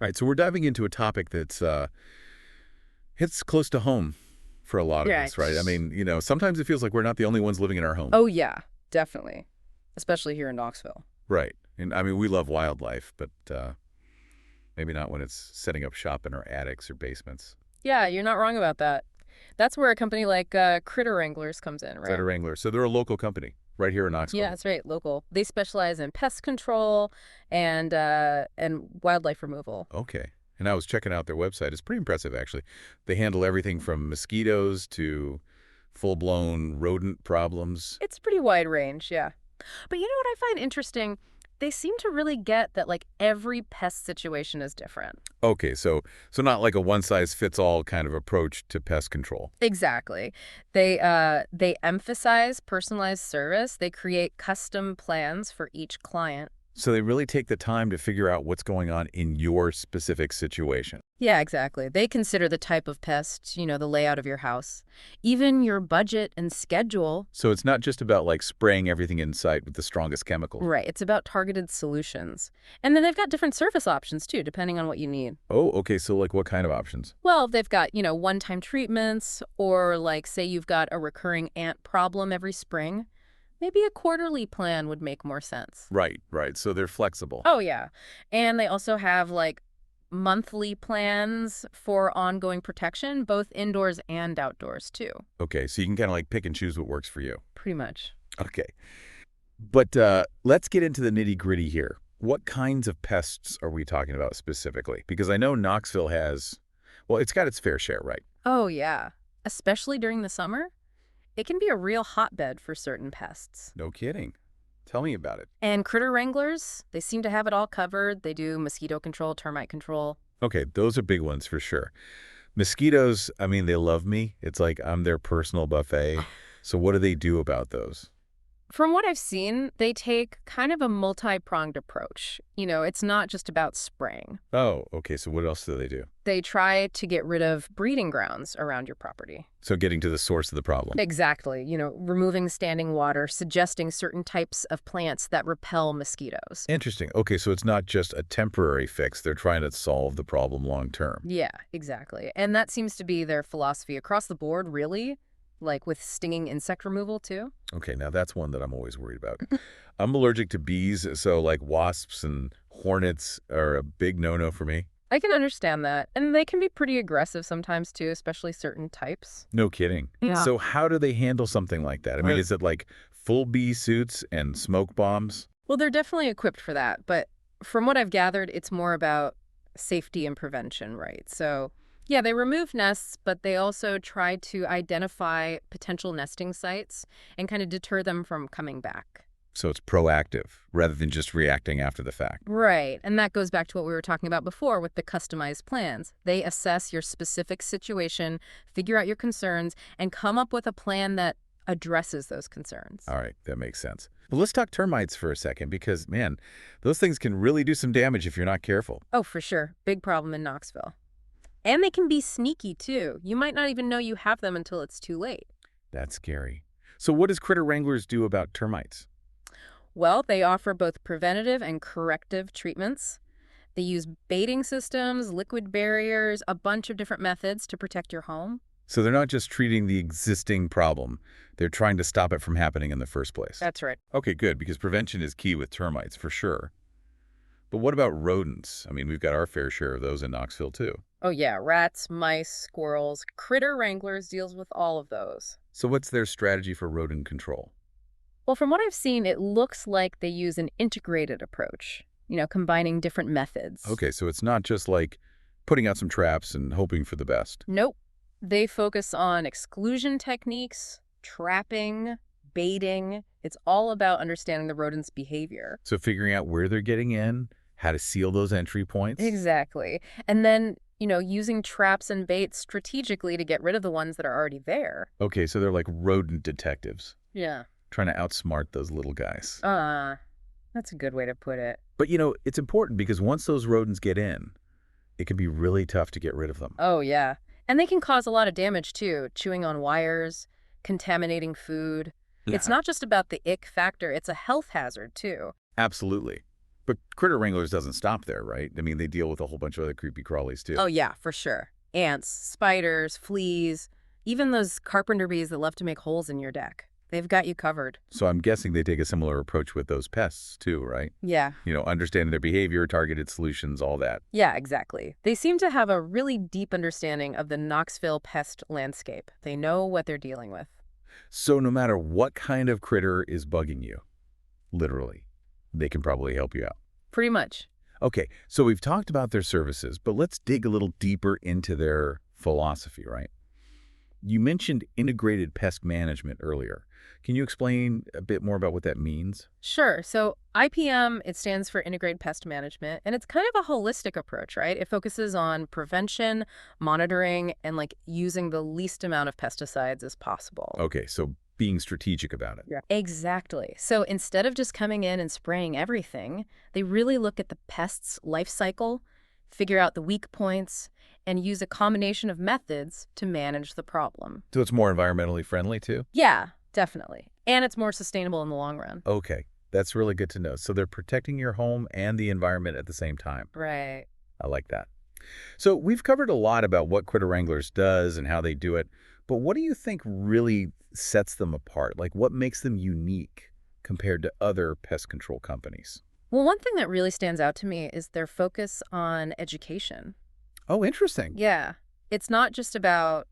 All right, so we're diving into a topic that's hits close to home for a lot of Yeah. us, right? I mean, sometimes it feels like we're not the only ones living in our home. Oh, yeah, definitely. Especially here in Knoxville. Right. And I mean, we love wildlife, but maybe not when it's setting up shop in our attics or basements. Yeah, you're not wrong about that. That's where a company like Critter Wranglers comes in, Is that right? a Wrangler? So they're a local company right here in Yeah, Knoxville. that's right, local. They specialize in pest control and wildlife removal. Okay. And I was checking out their website. It's pretty impressive, actually. They handle everything from mosquitoes to full-blown rodent problems. It's pretty wide range, yeah. But you know what I find interesting? They seem to really get that like every pest situation is different. Okay, so not like a one-size-fits-all kind of approach to pest control. Exactly. They emphasize personalized service. They create custom plans for each client. So they really take the time to figure out what's going on in your specific situation. Yeah, exactly. They consider the type of pest, the layout of your house, even your budget and schedule. So it's not just about like spraying everything in sight with the strongest chemicals. Right. It's about targeted solutions. And then they've got different service options too, depending on what you need. Oh, okay. So like what kind of options? Well, they've got, one-time treatments, or like say you've got a recurring ant problem every spring. Maybe a quarterly plan would make more sense. Right, right. So they're flexible. Oh, yeah. And they also have like monthly plans for ongoing protection, both indoors and outdoors too. Okay, so you can kind of like pick and choose what works for you. Pretty much. Okay. But let's get into the nitty-gritty here. What kinds of pests are we talking about specifically? Because I know Knoxville has, well, it's got its fair share, right? Oh, yeah. Especially during the summer, it can be a real hotbed for certain pests. No kidding. Tell me about it. And critter wranglers, they seem to have it all covered. They do mosquito control, termite control. Okay, those are big ones for sure. Mosquitoes, I mean, they love me. It's like I'm their personal buffet. So what do they do about those? From what I've seen, they take kind of a multi-pronged approach. It's not just about spraying. Oh, okay, so what else do they do? They try to get rid of breeding grounds around your property. So getting to the source of the problem. Exactly. Removing standing water, suggesting certain types of plants that repel mosquitoes. Interesting. Okay, so it's not just a temporary fix. They're trying to solve the problem long term. Yeah, exactly. And that seems to be their philosophy across the board, really, like with stinging insect removal, too. Okay, now that's one that I'm always worried about. I'm allergic to bees, so like wasps and hornets are a big no-no for me. I can understand that. And they can be pretty aggressive sometimes, too, especially certain types. No kidding. Yeah. So how do they handle something like that? I mean, is it like full bee suits and smoke bombs? Well, they're definitely equipped for that. But from what I've gathered, it's more about safety and prevention, right? So, yeah, they remove nests, but they also try to identify potential nesting sites and kind of deter them from coming back. So it's proactive rather than just reacting after the fact. Right. And that goes back to what we were talking about before with the customized plans. They assess your specific situation, figure out your concerns, and come up with a plan that addresses those concerns. All right, that makes sense. Well, let's talk termites for a second because, man, those things can really do some damage if you're not careful. Oh, for sure. Big problem in Knoxville. And they can be sneaky, too. You might not even know you have them until it's too late. That's scary. So what does Critter Wranglers do about termites? Well, they offer both preventative and corrective treatments. They use baiting systems, liquid barriers, a bunch of different methods to protect your home. So they're not just treating the existing problem. They're trying to stop it from happening in the first place. That's right. Okay, good, because prevention is key with termites, for sure. But what about rodents? I mean, we've got our fair share of those in Knoxville, too. Oh, yeah. Rats, mice, squirrels. Critter Wranglers deals with all of those. So what's their strategy for rodent control? Well, from what I've seen, it looks like they use an integrated approach, combining different methods. Okay, so it's not just like putting out some traps and hoping for the best. Nope. They focus on exclusion techniques, trapping, baiting. It's all about understanding the rodent's behavior. So figuring out where they're getting in, how to seal those entry points. Exactly. And then, using traps and baits strategically to get rid of the ones that are already there. Okay, so they're like rodent detectives, Yeah. trying to outsmart those little guys. That's a good way to put it. But, it's important because once those rodents get in, it can be really tough to get rid of them. Oh, yeah. And they can cause a lot of damage, too, chewing on wires, contaminating food. It's not just about the ick factor, it's a health hazard, too. Absolutely. But Critter Wranglers doesn't stop there, right? I mean, they deal with a whole bunch of other creepy crawlies, too. Oh, yeah, for sure. Ants, spiders, fleas, even those carpenter bees that love to make holes in your deck. They've got you covered. So I'm guessing they take a similar approach with those pests, too, right? Yeah. Understanding their behavior, targeted solutions, all that. Yeah, exactly. They seem to have a really deep understanding of the Knoxville pest landscape. They know what they're dealing with. So no matter what kind of critter is bugging you, literally, they can probably help you out. Pretty much. Okay, so we've talked about their services, but let's dig a little deeper into their philosophy, right? You mentioned integrated pest management earlier. Can you explain a bit more about what that means? Sure. So IPM, it stands for Integrated Pest Management, and it's kind of a holistic approach, right? It focuses on prevention, monitoring, and like using the least amount of pesticides as possible. Okay, so being strategic about it. Yeah. Exactly. So instead of just coming in and spraying everything, they really look at the pest's life cycle, figure out the weak points, and use a combination of methods to manage the problem. So it's more environmentally friendly too? Yeah, definitely. And it's more sustainable in the long run. Okay, that's really good to know. So they're protecting your home and the environment at the same time. Right. I like that. So we've covered a lot about what Critter Wranglers does and how they do it, but what do you think really sets them apart? Like what makes them unique compared to other pest control companies? Well, one thing that really stands out to me is their focus on education. Oh, interesting. Yeah. It's not just about,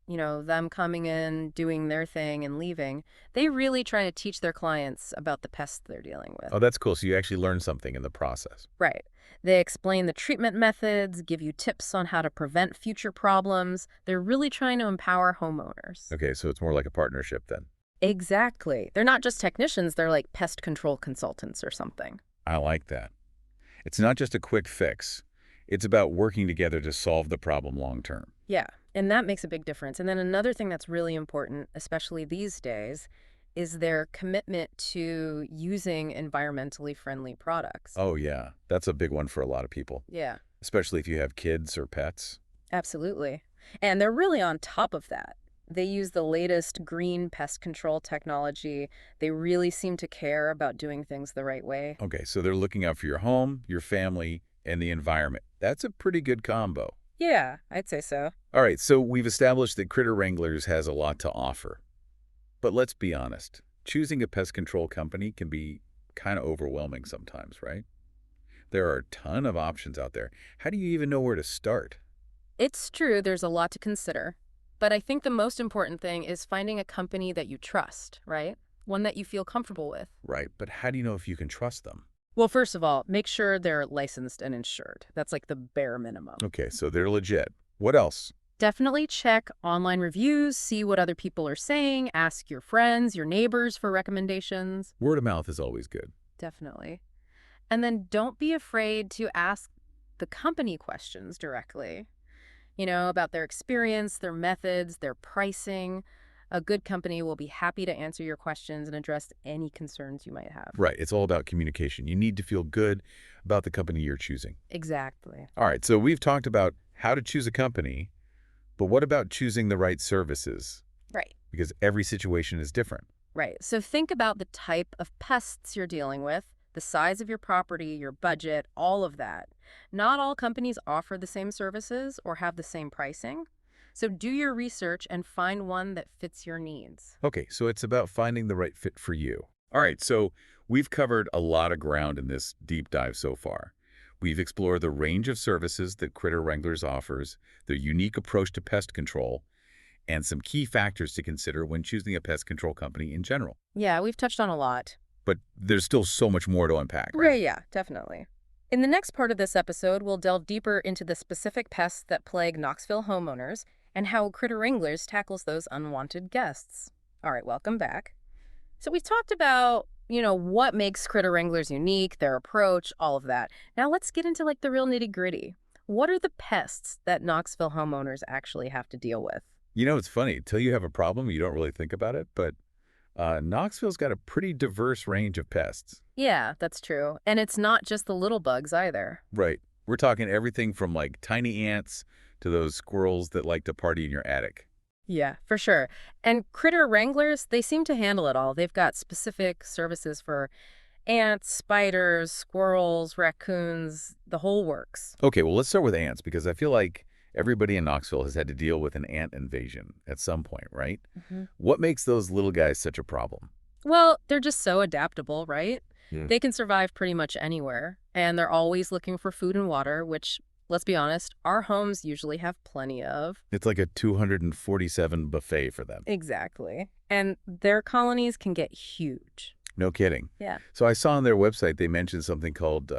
them coming in, doing their thing and leaving. They really try to teach their clients about the pests they're dealing with. Oh, that's cool. So you actually learn something in the process. Right. They explain the treatment methods, give you tips on how to prevent future problems. They're really trying to empower homeowners. Okay, so it's more like a partnership then. Exactly. They're not just technicians, they're like pest control consultants or something. I like that. It's not just a quick fix. It's about working together to solve the problem long term. Yeah, and that makes a big difference. And then another thing that's really important, especially these days, is their commitment to using environmentally friendly products. Oh, yeah. That's a big one for a lot of people, Yeah, especially if you have kids or pets. absolutely. And they're really on top of that. They use the latest green pest control technology. They really seem to care about doing things the right way. Okay, so they're looking out for your home, your family, and the environment. That's a pretty good combo. Yeah, I'd say so. All right, so we've established that Critter Wranglers has a lot to offer. But let's be honest, choosing a pest control company can be kind of overwhelming sometimes, right? There are a ton of options out there. How do you even know where to start? It's true, there's a lot to consider. But I think the most important thing is finding a company that you trust, right? One that you feel comfortable with. Right, but how do you know if you can trust them? Well, first of all, make sure they're licensed and insured. That's like the bare minimum. Okay, so they're legit. What else? Definitely check online reviews, see what other people are saying, ask your friends, your neighbors for recommendations. Word of mouth is always good. Definitely. And then don't be afraid to ask the company questions directly. About their experience, their methods, their pricing. A good company will be happy to answer your questions and address any concerns you might have. Right, it's all about communication. You need to feel good about the company you're choosing. Exactly. All right, so we've talked about how to choose a company, but what about choosing the right services? Right. Because every situation is different. Right. So think about the type of pests you're dealing with, the size of your property, your budget, all of that. Not all companies offer the same services or have the same pricing. So do your research and find one that fits your needs. Okay, so it's about finding the right fit for you. All right, so we've covered a lot of ground in this deep dive so far. We've explored the range of services that Critter Wranglers offers, their unique approach to pest control, and some key factors to consider when choosing a pest control company in general. Yeah, we've touched on a lot. But there's still so much more to unpack, right? Right, yeah, definitely. In the next part of this episode, we'll delve deeper into the specific pests that plague Knoxville homeowners and how Critter Wranglers tackles those unwanted guests. All right, welcome back. So we talked about, what makes Critter Wranglers unique, their approach, all of that. Now let's get into like the real nitty-gritty. What are the pests that Knoxville homeowners actually have to deal with? It's funny. Until you have a problem, you don't really think about it, but Knoxville's got a pretty diverse range of pests. Yeah, that's true. And it's not just the little bugs either. Right. We're talking everything from like tiny ants to those squirrels that like to party in your attic. Yeah, for sure. And Critter Wranglers, they seem to handle it all. They've got specific services for Ants, spiders, squirrels, raccoons, the whole works. Okay, well, let's start with ants because I feel like everybody in Knoxville has had to deal with an ant invasion at some point, right? Mhm. What makes those little guys such a problem? Well, they're just so adaptable, right? Yeah. They can survive pretty much anywhere, and they're always looking for food and water, which, let's be honest, our homes usually have plenty of. It's like a 247 buffet for them. Exactly. And their colonies can get huge. No kidding. Yeah. So I saw on their website they mentioned something called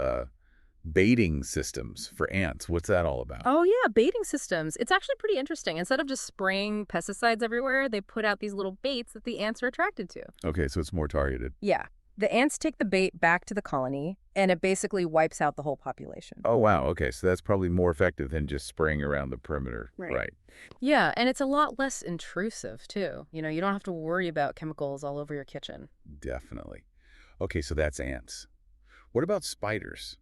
baiting systems for ants. What's that all about? Oh, yeah, baiting systems. It's actually pretty interesting. Instead of just spraying pesticides everywhere, they put out these little baits that the ants are attracted to. Okay, so it's more targeted. Yeah. The ants take the bait back to the colony, and it basically wipes out the whole population. Oh, wow. Okay, so that's probably more effective than just spraying around the perimeter. Right. Yeah, and it's a lot less intrusive, too. You don't have to worry about chemicals all over your kitchen. Definitely. Okay, so that's ants. What about spiders?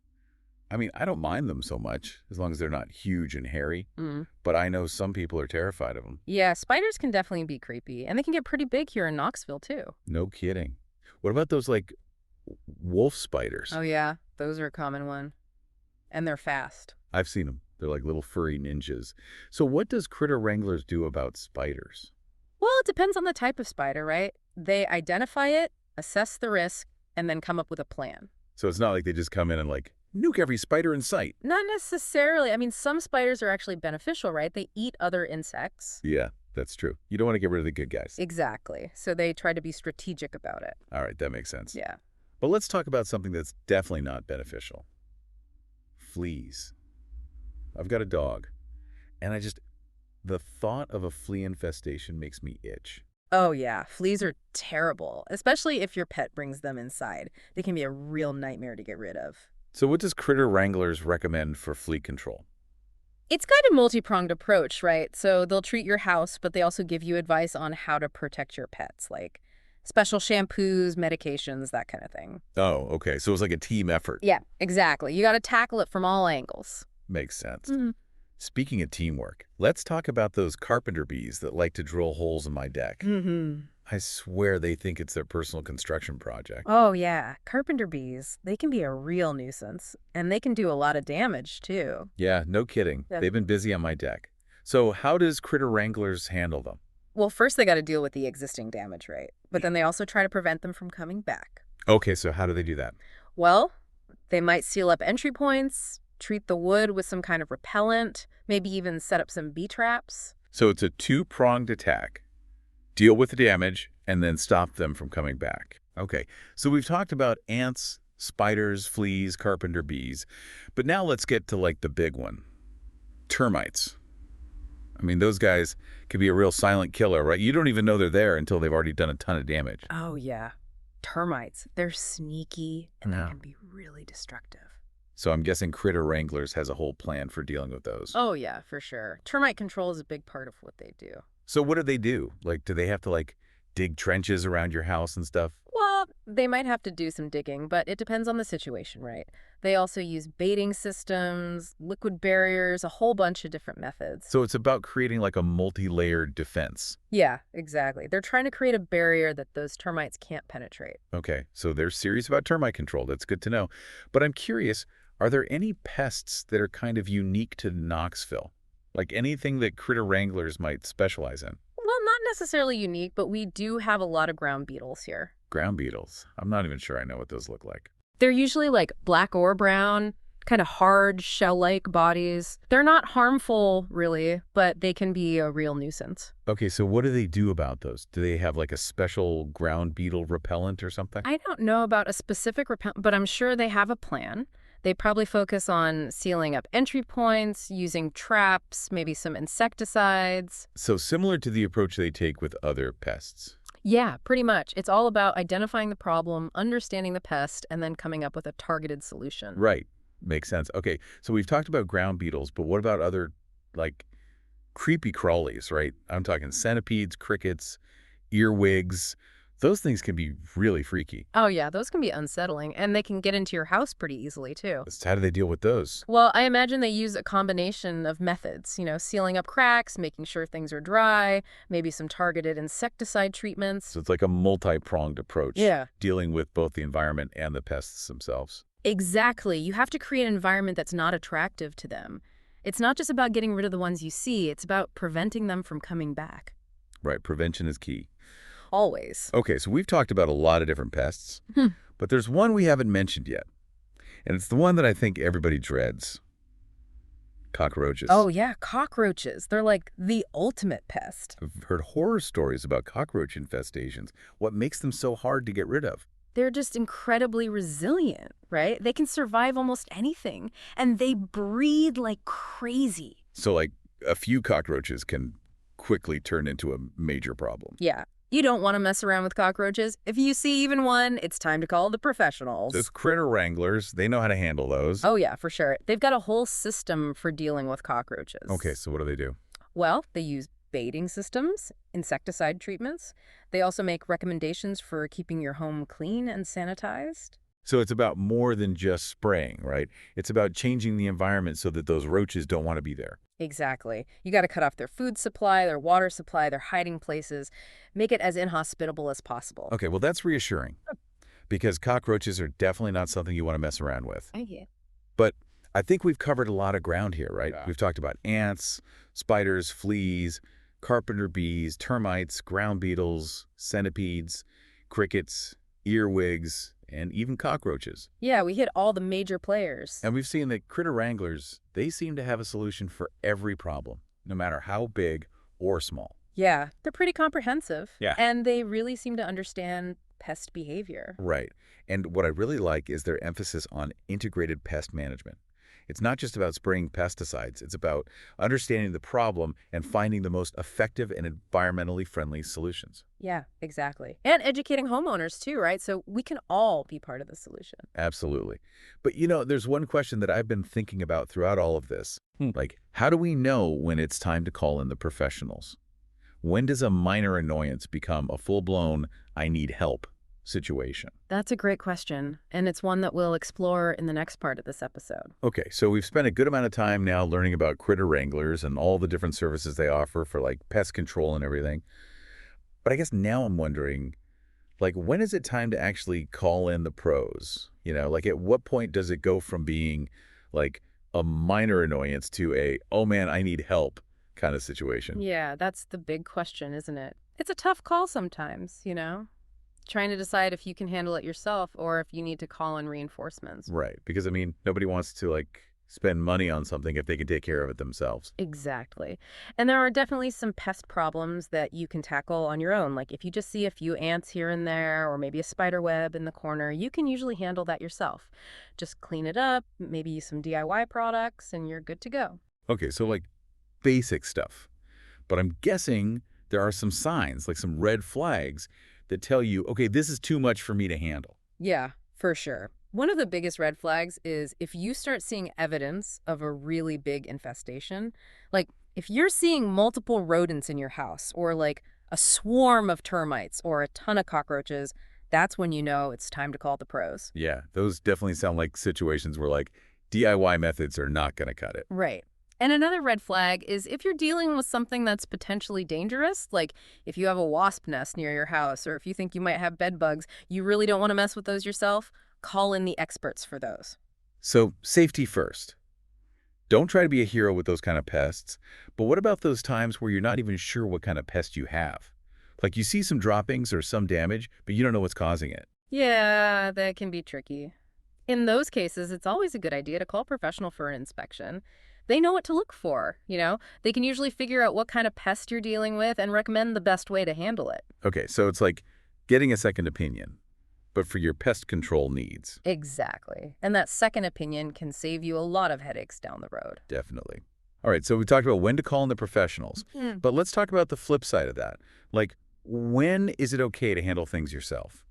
I mean, I don't mind them so much as long as they're not huge and hairy, Mm. but I know some people are terrified of them. Yeah, spiders can definitely be creepy, and they can get pretty big here in Knoxville, too. No kidding. What about those, like, wolf spiders? Oh, yeah, those are a common one. And they're fast. I've seen them. They're like little furry ninjas. So what does Critter Wranglers do about spiders? Well, it depends on the type of spider, right? They identify it, assess the risk, and then come up with a plan. So it's not like they just come in and, like, nuke every spider in sight. Not necessarily. I mean, some spiders are actually beneficial, right? They eat other insects. Yeah, that's true. You don't want to get rid of the good guys. Exactly. So they try to be strategic about it. All right, that makes sense. Yeah. But let's talk about something that's definitely not beneficial. Fleas. I've got a dog, and the thought of a flea infestation makes me itch. Oh, yeah. Fleas are terrible, especially if your pet brings them inside. They can be a real nightmare to get rid of. So what does Critter Wranglers recommend for flea control? It's kind of multi-pronged approach, right? So they'll treat your house, but they also give you advice on how to protect your pets, like special shampoos, medications, that kind of thing. Oh, okay. So it's like a team effort. Yeah, exactly. You got to tackle it from all angles. Makes sense. Mhm. Speaking of teamwork, let's talk about those carpenter bees that like to drill holes in my deck. Mm-hmm. I swear they think it's their personal construction project. Oh, yeah. Carpenter bees, they can be a real nuisance, and they can do a lot of damage, too. Yeah, no kidding. Yeah. They've been busy on my deck. So how does Critter Wranglers handle them? Well, first they got to deal with the existing damage, right? But then they also try to prevent them from coming back. Okay, so how do they do that? Well, they might seal up entry points, treat the wood with some kind of repellent, maybe even set up some bee traps. So it's a two-pronged attack. Deal with the damage, and then stop them from coming back. Okay, so we've talked about ants, spiders, fleas, carpenter bees, but now let's get to, like, the big one. Termites. I mean, those guys could be a real silent killer, right? You don't even know they're there until they've already done a ton of damage. Oh, yeah. Termites, they're sneaky, and Yeah. they can be really destructive. So I'm guessing Critter Wranglers has a whole plan for dealing with those. Oh, yeah, for sure. Termite control is a big part of what they do. So what do they do? Like, do they have to, like, dig trenches around your house and stuff? Well, they might have to do some digging, but it depends on the situation, right? They also use baiting systems, liquid barriers, a whole bunch of different methods. So it's about creating, like, a multi-layered defense. Yeah, exactly. They're trying to create a barrier that those termites can't penetrate. Okay, so they're serious about termite control. That's good to know. But I'm curious, are there any pests that are kind of unique to Knoxville? Like anything that Critter Wranglers might specialize in? Well, not necessarily unique, but we do have a lot of ground beetles here. Ground beetles. I'm not even sure I know what those look like. They're usually like black or brown, kind of hard, shell-like bodies. They're not harmful, really, but they can be a real nuisance. Okay, so what do they do about those? Do they have like a special ground beetle repellent or something? I don't know about a specific repellent, but I'm sure they have a plan. They probably focus on sealing up entry points, using traps, maybe some insecticides. So similar to the approach they take with other pests. Yeah, pretty much. It's all about identifying the problem, understanding the pest, and then coming up with a targeted solution. Right. Makes sense. Okay, so we've talked about ground beetles, but what about other, like, creepy crawlies, right? I'm talking centipedes, crickets, earwigs, Those things can be really freaky. Oh yeah, those can be unsettling, and they can get into your house pretty easily too. How do they deal with those? Well, I imagine they use a combination of methods, sealing up cracks, making sure things are dry, maybe some targeted insecticide treatments. So it's like a multi-pronged approach, Yeah. dealing with both the environment and the pests themselves. Exactly. You have to create an environment that's not attractive to them. It's not just about getting rid of the ones you see, it's about preventing them from coming back. Right, prevention is key. Always. Okay, so we've talked about a lot of different pests, but there's one we haven't mentioned yet, and it's the one that I think everybody dreads. Cockroaches. Oh yeah, cockroaches. They're like the ultimate pest. I've heard horror stories about cockroach infestations. What makes them so hard to get rid of? They're just incredibly resilient, right? They can survive almost anything, and they breed like crazy. So, like, a few cockroaches can quickly turn into a major problem. Yeah. You don't want to mess around with cockroaches. If you see even one, it's time to call the professionals. Those critter wranglers, they know how to handle those. Oh yeah, for sure. They've got a whole system for dealing with cockroaches. Okay, so what do they do? Well, they use baiting systems, insecticide treatments. They also make recommendations for keeping your home clean and sanitized. So it's about more than just spraying, right? It's about changing the environment so that those roaches don't want to be there. Exactly. You got to cut off their food supply, their water supply, their hiding places. Make it as inhospitable as possible. Okay, well, that's reassuring because cockroaches are definitely not something you want to mess around with. Yeah. But I think we've covered a lot of ground here, right? Yeah. We've talked about ants, spiders, fleas, carpenter bees, termites, ground beetles, centipedes, crickets, earwigs, and even cockroaches. Yeah, we hit all the major players. And we've seen that critter wranglers, they seem to have a solution for every problem, no matter how big or small. Yeah, they're pretty comprehensive. Yeah. And they really seem to understand pest behavior. Right. And what I really like is their emphasis on integrated pest management. It's not just about spraying pesticides. It's about understanding the problem and finding the most effective and environmentally friendly solutions. Yeah, exactly. And educating homeowners too, right? So we can all be part of the solution. Absolutely. But there's one question that I've been thinking about throughout all of this. Like, how do we know when it's time to call in the professionals? When does a minor annoyance become a full-blown, I need help situation? That's a great question, and it's one that we'll explore in the next part of this episode. Okay, so we've spent a good amount of time now learning about critter wranglers and all the different services they offer for, like, pest control and everything. But I guess now I'm wondering, like, when is it time to actually call in the pros? Like, at what point does it go from being, like, a minor annoyance to a, oh man, I need help kind of situation? Yeah, that's the big question, isn't it? It's a tough call sometimes, trying to decide if you can handle it yourself or if you need to call in reinforcements. Right, because, nobody wants to, like, spend money on something if they can take care of it themselves. Exactly. And there are definitely some pest problems that you can tackle on your own. Like if you just see a few ants here and there or maybe a spider web in the corner, you can usually handle that yourself. Just clean it up, maybe use some DIY products, and you're good to go. Okay, so, like, basic stuff. But I'm guessing there are some signs, like some red flags, that tell you, okay, this is too much for me to handle. Yeah, for sure. One of the biggest red flags is if you start seeing evidence of a really big infestation, like if you're seeing multiple rodents in your house or like a swarm of termites or a ton of cockroaches, that's when you know it's time to call the pros. Yeah, those definitely sound like situations where, like, DIY methods are not going to cut it. Right. And another red flag is if you're dealing with something that's potentially dangerous, like if you have a wasp nest near your house or if you think you might have bed bugs, you really don't want to mess with those yourself, call in the experts for those. So, safety first. Don't try to be a hero with those kind of pests, but what about those times where you're not even sure what kind of pest you have? Like you see some droppings or some damage, but you don't know what's causing it. Yeah, that can be tricky. In those cases, it's always a good idea to call a professional for an inspection. They know what to look for, They can usually figure out what kind of pest you're dealing with and recommend the best way to handle it. Okay, so it's like getting a second opinion, but for your pest control needs. Exactly. And that second opinion can save you a lot of headaches down the road. Definitely. All right, so we talked about when to call in the professionals, but let's talk about the flip side of that. Like, when is it okay to handle things yourself?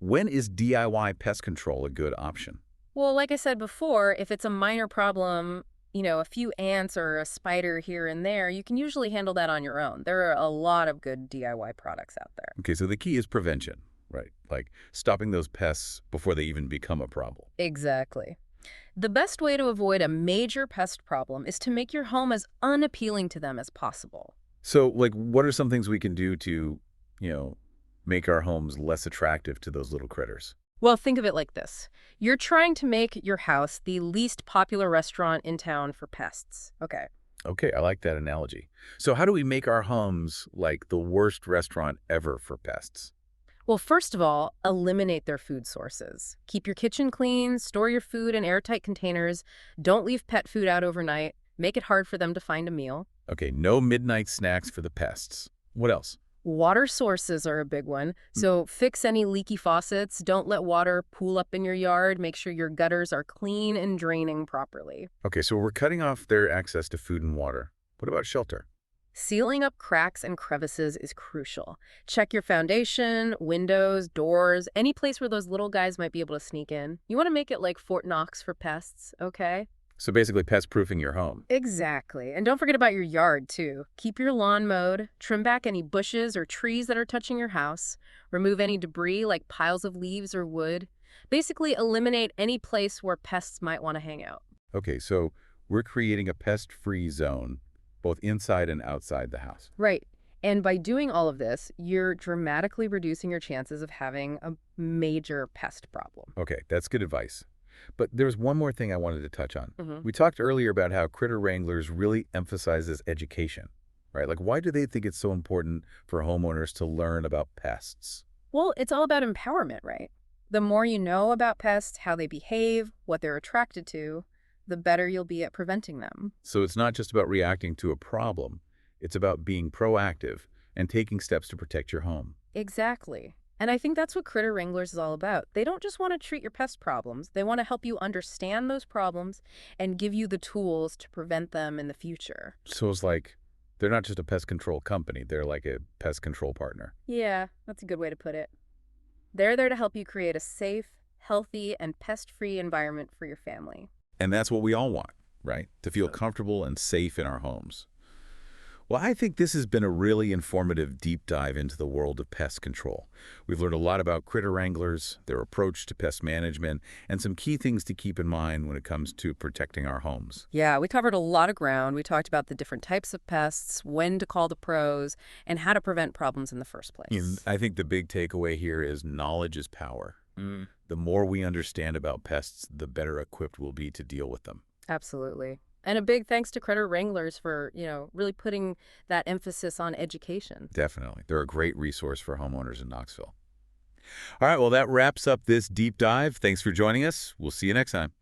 When is DIY pest control a good option? Well, like I said before, if it's a minor problem, a few ants or a spider here and there, you can usually handle that on your own. There are a lot of good DIY products out there. Okay, so the key is prevention. Right. Like stopping those pests before they even become a problem. Exactly. The best way to avoid a major pest problem is to make your home as unappealing to them as possible. So, like, what are some things we can do to, you know, make our homes less attractive to those little critters? Well, think of it like this. You're trying to make your house the least popular restaurant in town for pests. Okay. Okay, I like that analogy. So how do we make our homes like the worst restaurant ever for pests? Well, first of all, eliminate their food sources. Keep your kitchen clean, store your food in airtight containers, don't leave pet food out overnight, make it hard for them to find a meal. Okay, no midnight snacks for the pests. What else? Water sources are a big one. Hmm. So fix any leaky faucets. Don't let water pool up in your yard. Make sure your gutters are clean and draining properly. Okay, so we're cutting off their access to food and water. What about shelter? Sealing up cracks and crevices is crucial. Check your foundation, windows, doors, any place where those little guys might be able to sneak in. You want to make it like Fort Knox for pests, okay? So basically pest-proofing your home. Exactly. And don't forget about your yard, too. Keep your lawn mowed, trim back any bushes or trees that are touching your house, remove any debris like piles of leaves or wood. Basically, eliminate any place where pests might want to hang out. Okay, so we're creating a pest-free zone, both inside and outside the house. Right. And by doing all of this, you're dramatically reducing your chances of having a major pest problem. Okay, that's good advice. But there's one more thing I wanted to touch on. hmm We talked earlier about how Critter Wranglers really emphasizes education, right? Like, why do they think it's so important for homeowners to learn about pests? Well, it's all about empowerment, right? The more you know about pests, how they behave, what they're attracted to, the better you'll be at preventing them. So it's not just about reacting to a problem. It's about being proactive and taking steps to protect your home. Exactly. And I think that's what Critter Wranglers is all about. They don't just want to treat your pest problems. They want to help you understand those problems and give you the tools to prevent them in the future. So it's like they're not just a pest control company. They're like a pest control partner. Yeah, that's a good way to put it. They're there to help you create a safe, healthy, and pest-free environment for your family. And that's what we all want, right? To feel comfortable and safe in our homes. Well, I think this has been a really informative deep dive into the world of pest control. We've learned a lot about critter wranglers, their approach to pest management, and some key things to keep in mind when it comes to protecting our homes. Yeah, we covered a lot of ground. We talked about the different types of pests, when to call the pros, and how to prevent problems in the first And place. I think the big takeaway here is knowledge is power. The more we understand about pests, the better equipped we'll be to deal with them. Absolutely. And a big thanks to Critter Wranglers for, really putting that emphasis on education. Definitely. They're a great resource for homeowners in Knoxville. All right, well, that wraps up this deep dive. Thanks for joining us. We'll see you next time.